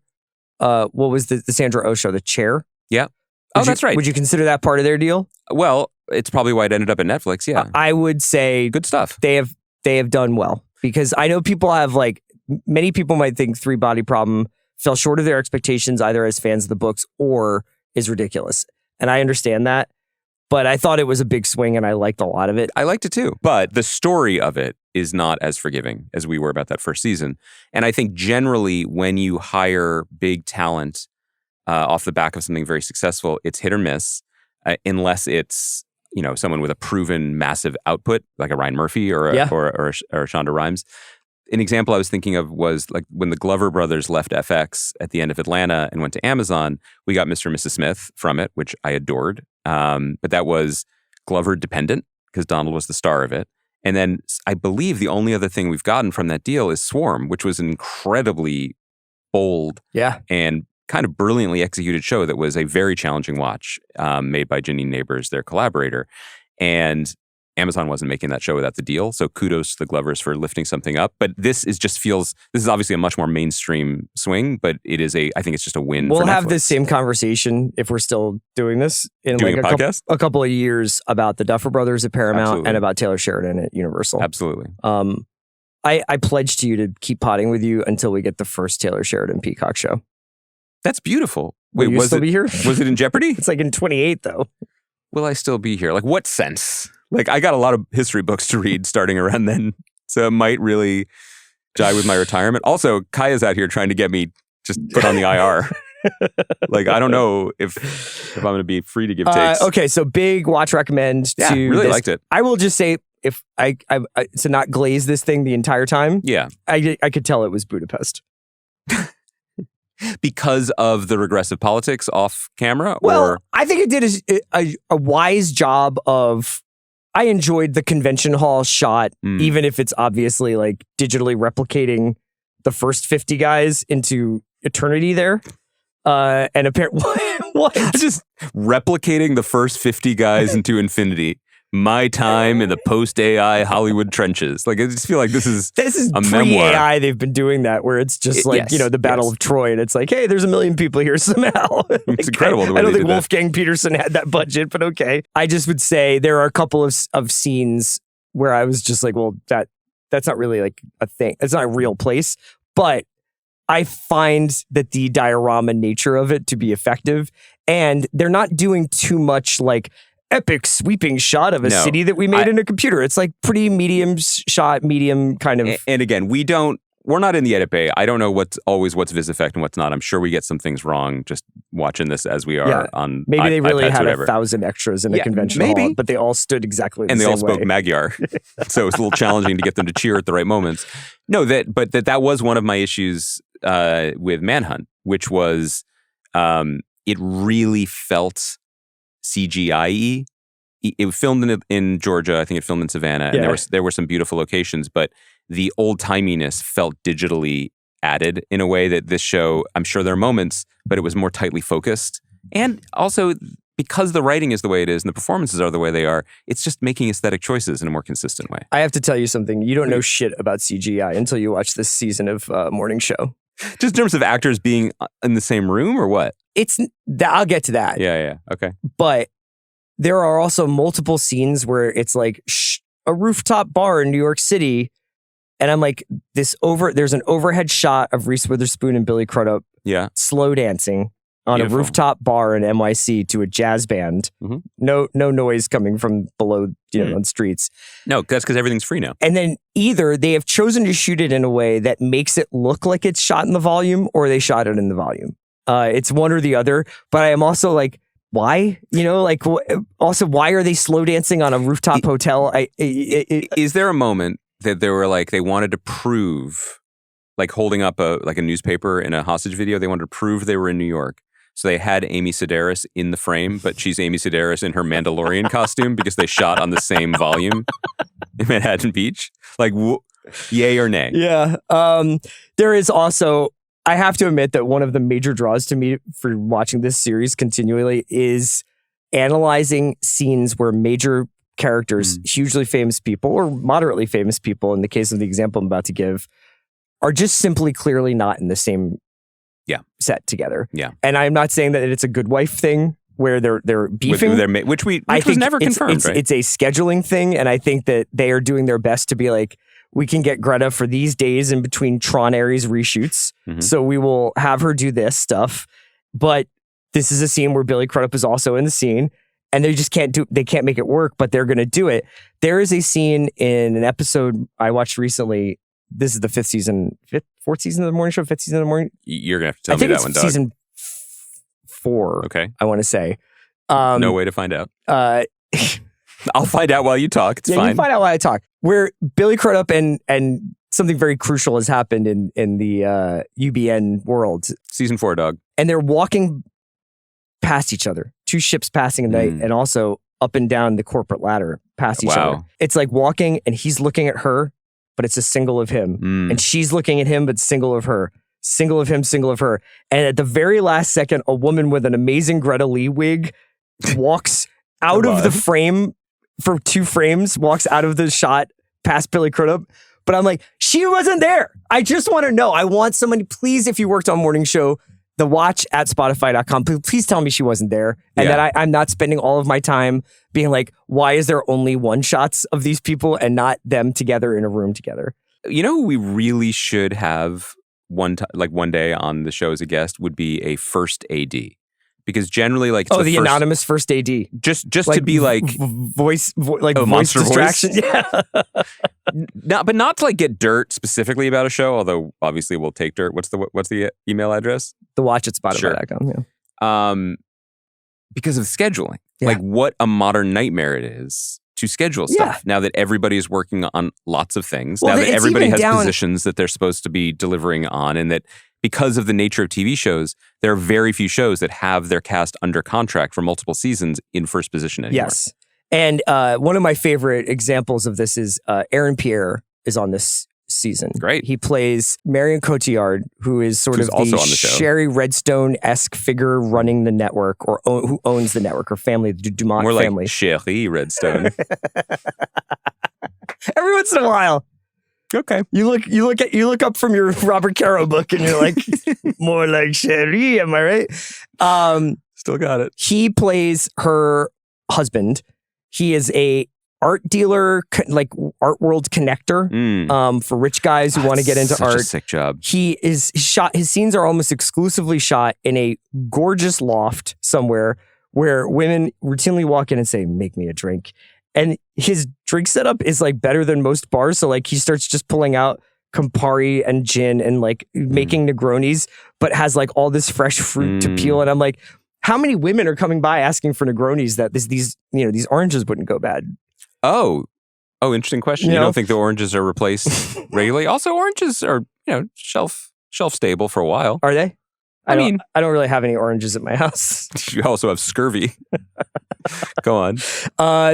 what was the Sandra Oh show, The Chair? Yeah. That's right. Would you consider that part of their deal? Well, it's probably why it ended up at Netflix. Yeah. I would say good stuff. They have done well because I know people have many people might think Three Body Problem fell short of their expectations either as fans of the books or is ridiculous. And I understand that. But I thought it was a big swing and I liked a lot of it. I liked it too. But the story of it is not as forgiving as we were about that first season. And I think generally when you hire big talent off the back of something very successful, it's hit or miss unless it's, someone with a proven massive output like a Ryan Murphy or a Shonda Rhimes. An example I was thinking of was like when the Glover brothers left FX at the end of Atlanta and went to Amazon, we got Mr. and Mrs. Smith from it, which I adored. But that was Glover dependent because Donald was the star of it. And then I believe the only other thing we've gotten from that deal is Swarm, which was an incredibly bold and kind of brilliantly executed show that was a very challenging watch made by Janine Neighbors, their collaborator. And Amazon wasn't making that show without the deal. So kudos to the Glovers for lifting something up. But this is obviously a much more mainstream swing, but I think it's just a win. We'll for have Netflix. this same conversation if we're still doing this in a podcast? A couple of years about the Duffer Brothers at Paramount Absolutely. and about Taylor Sheridan at Universal. Absolutely. I pledge to you to keep potting with you until we get the first Taylor Sheridan Peacock show. That's beautiful. Will you still be here? Was it in jeopardy? It's like in 28 though. Will I still be here? Like what sense? Like I got a lot of history books to read starting around then. So it might really jive with my retirement. Also, Kaya's out here trying to get me just put on the IR. Like I don't know if I'm going to be free to give takes. Okay, so big watch recommend to really this. liked it. I will just say if I to not glaze this thing the entire time. Yeah. I could tell it was Budapest. Because of the regressive politics off camera? Well, I think it did a wise job of, I enjoyed the convention hall shot, even if it's obviously like digitally replicating the first 50 guys into eternity there. And apparently, what? Just replicating the first 50 guys into infinity. My time in the post-AI Hollywood trenches. Like, I just feel like this is a memoir. Pre-AI, they've been doing that, where it's just the Battle of Troy, and it's like, hey, there's 1 million people here somehow. It's incredible the way I don't they think did Wolfgang Peterson had that budget, but okay. I just would say there are a couple of scenes where I was just like, well, that's not really like a thing. It's not a real place, but I find that the diorama nature of it to be effective, and they're not doing too much like epic sweeping shot of a city that we made in a computer. It's like pretty medium shot, medium kind of. And again, we're not in the edit bay. I don't know what's vis effect and what's not. I'm sure we get some things wrong just watching this as we are on. Maybe they really iPads, had whatever. 1,000 extras in a convention hall, but they all stood exactly the and same they all spoke way. Magyar, so it's a little challenging to get them to cheer at the right moments. No, that was one of my issues with Manhunt, which was it really felt CGI-y. It was filmed in Georgia. I think it filmed in Savannah, and there were some beautiful locations, but the old timiness felt digitally added in a way that this show, I'm sure there are moments, but it was more tightly focused. And also, because the writing is the way it is and the performances are the way they are, it's just making aesthetic choices in a more consistent way. I have to tell you something. You don't know shit about CGI until you watch this season of Morning Show. Just in terms of actors being in the same room or what? I'll get to that. Yeah. Okay. But there are also multiple scenes where it's like a rooftop bar in New York City. And I'm like, there's an overhead shot of Reese Witherspoon and Billy Crudup slow dancing on a rooftop bar in NYC to a jazz band. Mm-hmm. No noise coming from below, on streets. No, that's because everything's free now. And then either they have chosen to shoot it in a way that makes it look like it's shot in the volume, or they shot it in the volume. It's one or the other. But I am also like, why? Also, why are they slow dancing on a rooftop hotel? Is there a moment that they were like, they wanted to prove, like holding up a newspaper in a hostage video, they wanted to prove they were in New York. So they had Amy Sedaris in the frame, but she's Amy Sedaris in her Mandalorian costume because they shot on the same volume in Manhattan Beach. Like, yay or nay? Yeah. There is also, I have to admit that one of the major draws to me for watching this series continually is analyzing scenes where major characters, hugely famous people or moderately famous people, in the case of the example I'm about to give, are just simply clearly not in the same set together. Yeah. And I'm not saying that it's a Good Wife thing where they're beefing. Which was never confirmed, right? It's a scheduling thing, and I think that they are doing their best to be like, we can get Greta for these days in between Tron Ares reshoots, so we will have her do this stuff. But this is a scene where Billy Crudup is also in the scene, and they just can't make it work, but they're going to do it. There is a scene in an episode I watched recently. This is the fourth season of the morning show, fifth season of the morning. You're going to have to tell me that one, Doug. Season 4. Okay. I want to say. No way to find out. I'll find out while you talk. It's fine. You find out while I talk. Where Billy Crudup and something very crucial has happened in the UBN world. Season 4, Dog. And they're walking past each other. 2 ships passing at night, and also up and down the corporate ladder past each other. It's like walking, and he's looking at her, but it's a single of him. And she's looking at him, but single of her. Single of him, single of her. And at the very last second, a woman with an amazing Greta Lee wig walks out of the frame for 2 frames, walks out of the shot past Billy Crudup. But I'm like, she wasn't there. I just want to know. I want somebody, please, if you worked on Morning Show, the watch at Spotify.com, please tell me she wasn't there. And that I'm not spending all of my time being like, why is there only one shots of these people and not them together in a room together? You know who we really should have one day on the show as a guest would be a first AD. Because generally, like, the anonymous first AD, just like, to be like voice monster distraction, voice? Yeah. But not to like get dirt specifically about a show. Although obviously we'll take dirt. What's the email address? The watch at Spotify.com. Yeah. Because of scheduling, like what a modern nightmare it is to schedule stuff now that everybody is working on lots of things. Now that everybody has positions that they're supposed to be delivering on, and that. Because of the nature of TV shows, there are very few shows that have their cast under contract for multiple seasons in first position anymore. Yes. And one of my favorite examples of this is Aaron Pierre is on this season. Great. He plays Marion Cotillard, who is sort of also the on the show. Sherry Redstone-esque figure running the network, or who owns the network, or family, the Dumont More family. Like Sherry Redstone. Every once in a while. Okay. You look up from your Robert Caro book and you're like, more like Sherry, am I right? Still got it. He plays her husband. He is a art dealer, like art world connector, for rich guys who want to get into such art. A sick job. He is shot. His scenes are almost exclusively shot in a gorgeous loft somewhere where women routinely walk in and say, "Make me a drink." And his drink setup is like better than most bars. So like he starts just pulling out Campari and gin and like making Negronis, but has like all this fresh fruit to peel. And I'm like, how many women are coming by asking for Negronis that these oranges wouldn't go bad? Oh, interesting question. You don't think the oranges are replaced regularly? Also, oranges are, shelf stable for a while. Are they? I don't really have any oranges at my house. You also have scurvy. Go on.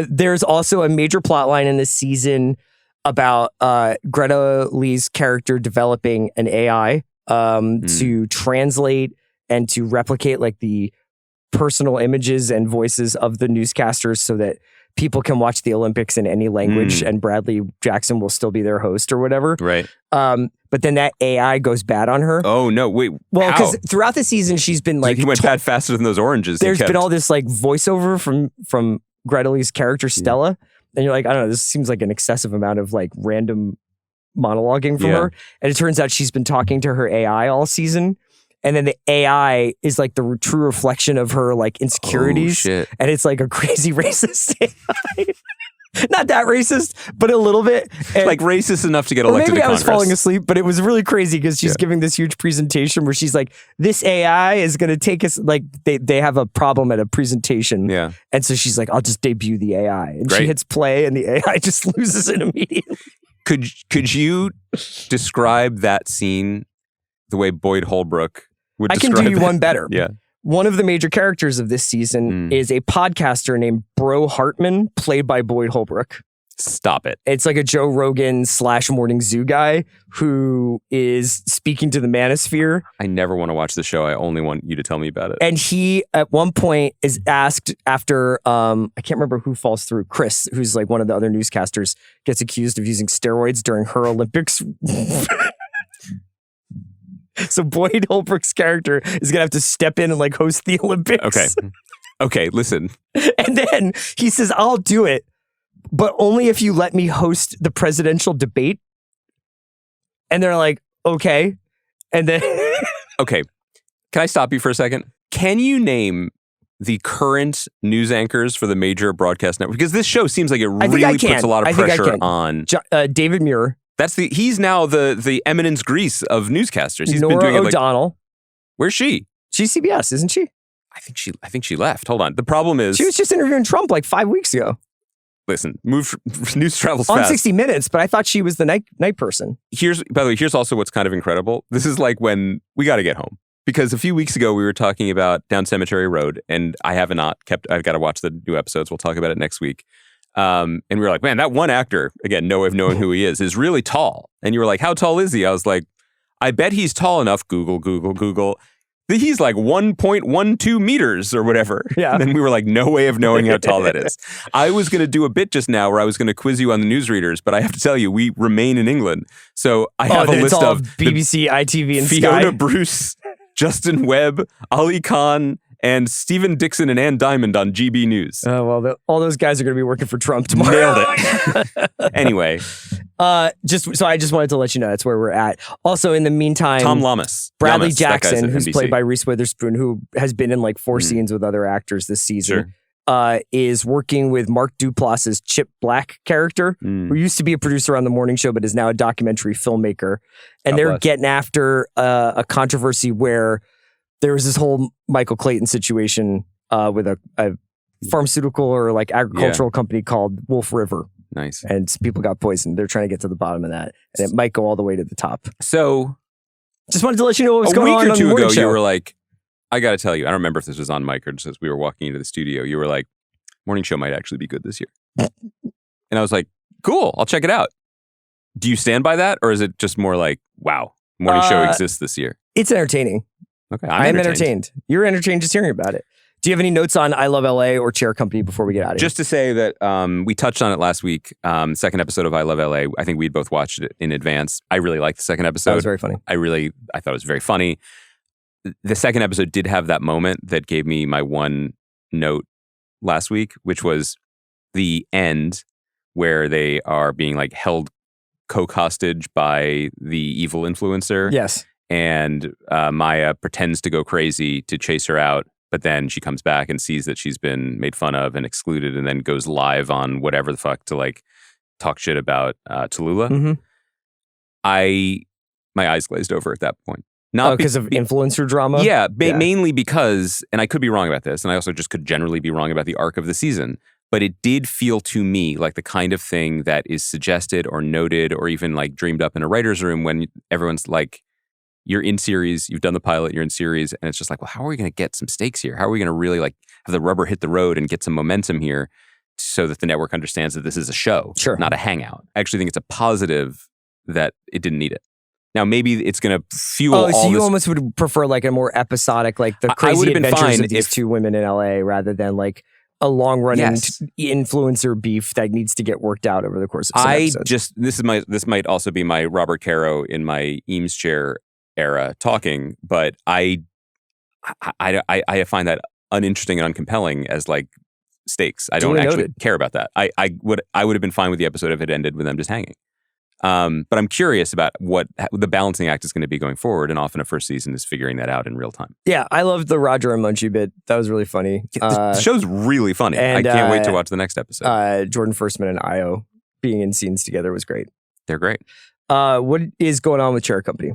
There's also a major plot line in this season about Greta Lee's character developing an AI to translate and to replicate like the personal images and voices of the newscasters so that people can watch the Olympics in any language and Bradley Jackson will still be their host or whatever. Right. But then that AI goes bad on her. Oh, no. Wait. Well, because throughout the season, she's been like... He went bad faster than those oranges. There's been all this like voiceover from Greta Lee's character, Stella. And you're like, I don't know, this seems like an excessive amount of like random monologuing from her. And it turns out she's been talking to her AI all season. And then the AI is like the true reflection of her like insecurities. Oh, shit. And it's like a crazy racist AI. Not that racist, but a little bit. And like racist enough to get elected to Congress. Maybe I was falling asleep, but it was really crazy because she's giving this huge presentation where she's like, this AI is going to take us, like they have a problem at a presentation. Yeah. And so she's like, I'll just debut the AI. And she hits play and the AI just loses it immediately. Could you describe that scene the way Boyd Holbrook would describe it? I can do you one better. Yeah. One of the major characters of this season is a podcaster named Bro Hartman, played by Boyd Holbrook. Stop it. It's like a Joe Rogan / Morning Zoo guy who is speaking to the manosphere. I never want to watch the show. I only want you to tell me about it. And he, at one point, is asked after, I can't remember who falls through, Chris, who's like one of the other newscasters, gets accused of using steroids during her Olympics. So Boyd Holbrook's character is going to have to step in and like host the Olympics. Okay, listen. And then he says, I'll do it, but only if you let me host the presidential debate. And they're like, okay. And then... Okay. Can I stop you for a second? Can you name the current news anchors for the major broadcast network? Because this show seems like it really puts a lot of pressure on... David Muir. He's now the eminence Grease of newscasters. He's Nora been doing O'Donnell. Where's she? She's CBS, isn't she? I think she left. Hold on. The problem is... She was just interviewing Trump like 5 weeks ago. Listen, news travels on fast. 60 Minutes, but I thought she was the night person. By the way, here's also what's kind of incredible. This is like when we got to get home. Because a few weeks ago, we were talking about Down Cemetery Road, and I've got to watch the new episodes. We'll talk about it next week. And we were like, man, that one actor, again, no way of knowing who he is really tall. And you were like, how tall is he? I was like, I bet he's tall enough. Google. He's like 1.12 meters or whatever. Yeah. And then we were like, no way of knowing how tall that is. I was going to do a bit just now where I was going to quiz you on the newsreaders, but I have to tell you, we remain in England. So I have a list of BBC, ITV, and Fiona Sky. Bruce, Justin Webb, Ali Khan, and Stephen Dixon and Ann Diamond on GB News. Oh, well, all those guys are going to be working for Trump tomorrow. Nailed it. Anyway. I just wanted to let you know that's where we're at. Also, in the meantime, Tom Lamas. Bradley Lamas, Jackson, who's NBC. played by Reese Witherspoon, who has been in like 4 scenes with other actors this season, is working with Mark Duplass's Chip Black character, who used to be a producer on The Morning Show, but is now a documentary filmmaker. And they're getting after a controversy where there was this whole Michael Clayton situation with a pharmaceutical or like agricultural company called Wolf River. Nice. And some people got poisoned. They're trying to get to the bottom of that. And it might go all the way to the top. So, just wanted to let you know what was going on. A week or two ago, show. you were like, I got to tell you, I don't remember if this was on mic or just as we were walking into the studio, you were like, Morning Show might actually be good this year. And I was like, cool, I'll check it out. Do you stand by that? Or is it just more like, wow, Morning Show exists this year? It's entertaining. Okay, I'm entertained. You're entertained just hearing about it. Do you have any notes on I Love LA or Chair Company before we get out of here? Just to say that we touched on it last week. Second episode of I Love LA. I think we'd both watched it in advance. I really liked the second episode. That was very funny. I thought it was very funny. The second episode did have that moment that gave me my one note last week, which was the end where they are being like held coke hostage by the evil influencer. Yes. And Maya pretends to go crazy to chase her out. But then she comes back and sees that she's been made fun of and excluded and then goes live on whatever the fuck to like talk shit about Tallulah. Mm-hmm. My eyes glazed over at that point. Not because of influencer drama? Yeah, mainly because, and I could be wrong about this, and I also just could generally be wrong about the arc of the season, but it did feel to me like the kind of thing that is suggested or noted or even like dreamed up in a writer's room when everyone's like, you're in series, you've done the pilot, you're in series, and it's just like, well, how are we going to get some stakes here? How are we going to really like have the rubber hit the road and get some momentum here so that the network understands that this is a show, not a hangout? I actually think it's a positive that it didn't need it. Now, maybe it's going to fuel all so you this. almost would prefer like a more episodic, like the crazy adventures of these two women in LA rather than like a long-running influencer beef that needs to get worked out over the course of some episodes. This might also be my Robert Caro in my Eames chair era talking, but I find that uninteresting and uncompelling as like stakes. I don't actually care about that. I would have been fine with the episode if it ended with them just hanging. But I'm curious about what the balancing act is going to be going forward, and often a first season is figuring that out in real time. Yeah, I loved the Roger and Munchie bit. That was really funny. The show's really funny. And, I can't wait to watch the next episode. Jordan Firstman and Io being in scenes together was great. They're great. What is going on with Chair Company?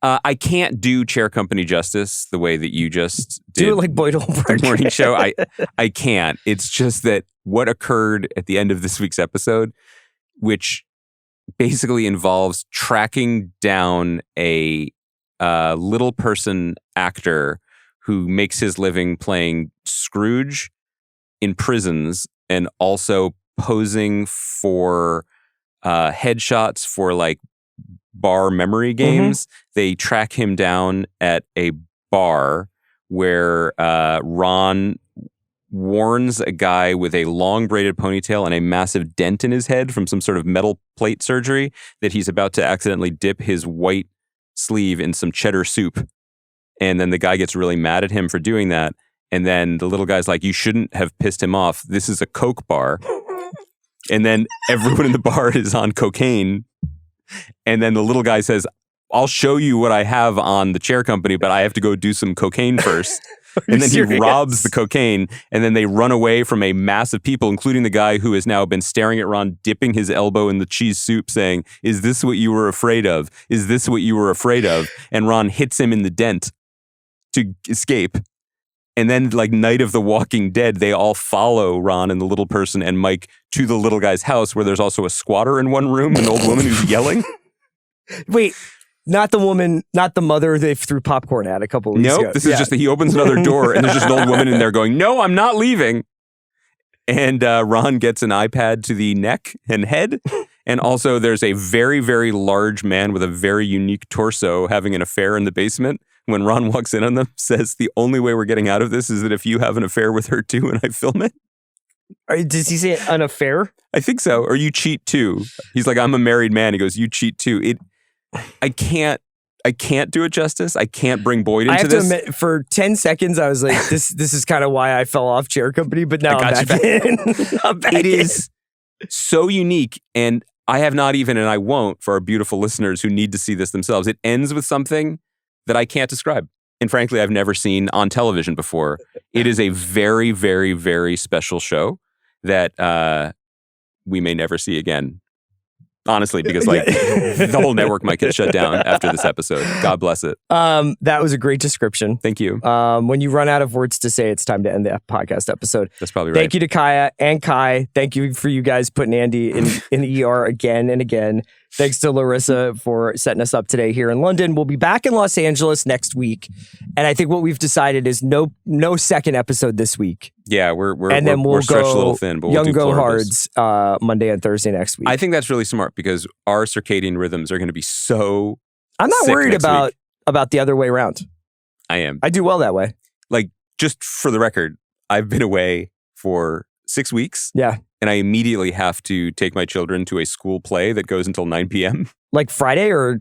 I can't do Chair Company justice the way that you just did. Do it like Boyd Holbrook. Morning Show. I can't. It's just that what occurred at the end of this week's episode, which basically involves tracking down a little person actor who makes his living playing Scrooge in prisons and also posing for headshots for like bar memory games. They track him down at a bar where Ron warns a guy with a long braided ponytail and a massive dent in his head from some sort of metal plate surgery that he's about to accidentally dip his white sleeve in some cheddar soup. And then the guy gets really mad at him for doing that. And then the little guy's like, you shouldn't have pissed him off. This is a Coke bar. And then everyone in the bar is on cocaine. And then the little guy says, I'll show you what I have on the chair company, but I have to go do some cocaine first. And then he robs the cocaine, and then they run away from a mass of people, including the guy who has now been staring at Ron, dipping his elbow in the cheese soup, saying, is this what you were afraid of? Is this what you were afraid of? And Ron hits him in the dent to escape. And then, like Night of the Walking Dead, they all follow Ron and the little person and Mike to the little guy's house, where there's also a squatter in one room, an old woman who's yelling. Wait. Not the woman, not the mother they threw popcorn at a couple of weeks ago. Nope, this is just that he opens another door and there's just an old woman in there going, no, I'm not leaving. And Ron gets an iPad to the neck and head. And also there's a very, very large man with a very unique torso having an affair in the basement. When Ron walks in on them, says the only way we're getting out of this is that if you have an affair with her too and I film it. Does he say an affair? I think so. Or you cheat too. He's like, I'm a married man. He goes, you cheat too. I can't do it justice. I can't bring Boyd into this. I have to admit, for 10 seconds, I was like, this is kind of why I fell off Chair Company, but now I'm back in. It is so unique, and I have not even, and I won't, for our beautiful listeners who need to see this themselves. It ends with something that I can't describe. And frankly, I've never seen on television before. It is a very, very, very special show that we may never see again. Honestly, because like the whole network might get shut down after this episode. God bless it. That was a great description. Thank you. When you run out of words to say, it's time to end the podcast episode. That's probably right. Thank you to Kaya and Kai. Thank you for you guys putting Andy in the ER again and again. Thanks to Larissa for setting us up today here in London. We'll be back in Los Angeles next week. And I think what we've decided is no second episode this week. Yeah, we're go stretched a little thin, but we'll Young do Go Florida's. Hards Monday and Thursday next week. I think that's really smart because our circadian rhythms are going to be so I'm not sick worried next about week. The other way around. I am. I do well that way. Like, just for the record, I've been away for 6 weeks. Yeah. And I immediately have to take my children to a school play that goes until 9 p.m. Like Friday or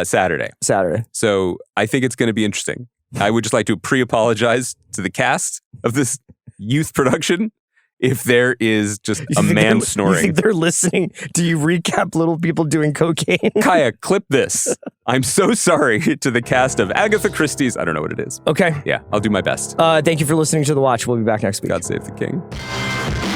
Saturday. Saturday. So I think it's going to be interesting. I would just like to pre-apologize to the cast of this youth production if there is just a man snoring. You think they're listening? Do you recap little people doing cocaine? Kaya, clip this. I'm so sorry to the cast of Agatha Christie's. I don't know what it is. Okay. Yeah, I'll do my best. Thank you for listening to The Watch. We'll be back next week. God save the king.